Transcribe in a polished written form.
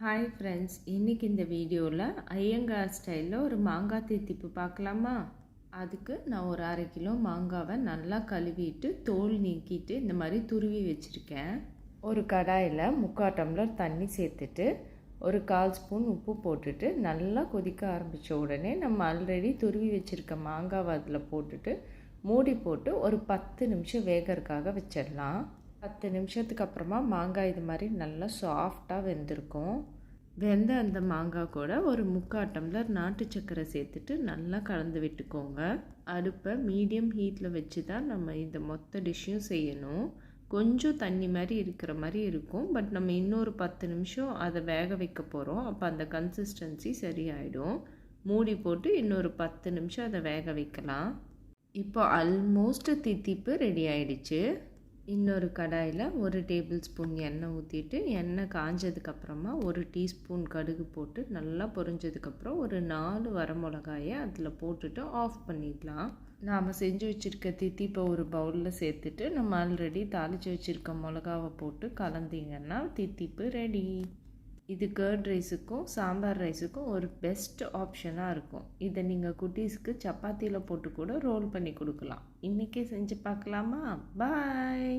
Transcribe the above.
Hi friends, இன்றைக்கி இந்த வீடியோவில் ஐயங்கார் ஸ்டைலில் ஒரு மாங்காய் தித்திப்பு பார்க்கலாமா? அதுக்கு நான் ஒரு 1/2 கிலோ மாங்காவை நல்லா கழுவிட்டு தோல் நீக்கிட்டு இந்த மாதிரி துருவி வச்சுருக்கேன். ஒரு கடாயில் 3/4 டம்ளர் தண்ணி சேர்த்துட்டு ஒரு 1/4 ஸ்பூன் உப்பு போட்டுட்டு நல்லா கொதிக்க ஆரம்பித்த உடனே நம்ம ஆல்ரெடி துருவி வச்சுருக்க மாங்காவை அதில் போட்டுட்டு மூடி போட்டு ஒரு 10 நிமிஷம் வேகறதுக்காக வச்சிடலாம். 10 நிமிஷத்துக்கு அப்புறமா மாங்காய் இது மாதிரி நல்லா சாஃப்டாக வெந்திருக்கும். வெந்த அந்த மாங்காய் கூட ஒரு 3/4 டம்ளர் நாட்டு சர்க்கரை சேர்த்துட்டு நல்லா கலந்து விட்டுக்கோங்க. அடுப்பை மீடியம் ஹீட்டில் வச்சு தான் நம்ம இந்த மொத்த டிஷ்ஷையும் செய்யணும். கொஞ்சம் தண்ணி மாதிரி இருக்கிற மாதிரி இருக்கும், பட் நம்ம இன்னொரு 10 நிமிஷம் அதை வேக வைக்க போகிறோம். அப்போ அந்த கன்சிஸ்டன்சி சரியாயிடும். மூடி போட்டு இன்னொரு 10 நிமிஷம் அதை வேக வைக்கலாம். இப்போ ஆல்மோஸ்ட் தித்திப்பு ரெடி ஆயிடுச்சு. இன்னொரு கடாயில் 1 டேபிள் ஸ்பூன் எண்ணெய் ஊற்றிட்டு எண்ணெய் காஞ்சதுக்கப்புறமா 1 டீஸ்பூன் கடுகு போட்டு நல்லா பொரிஞ்சதுக்கப்புறம் ஒரு 4 வரமிளகாயை அதில் போட்டுட்டு ஆஃப் பண்ணிடலாம். நாம் செஞ்சு வச்சுருக்க தித்திப்பை ஒரு பவுலில் சேர்த்துட்டு நம்ம ஆல்ரெடி தாளித்து வச்சுருக்க மிளகாவை போட்டு கலந்திங்கன்னா தித்திப்பு ரெடி. இது கர்ட் ரைஸுக்கும் சாம்பார் ரைஸுக்கும் ஒரு பெஸ்ட் ஆப்ஷனாக இருக்கும். இதை நீங்கள் குட்டீஸ்க்கு சப்பாத்தியில் போட்டு கூட ரோல் பண்ணி கொடுக்கலாம். இன்றைக்கே செஞ்சு பார்க்கலாமா? பாய்.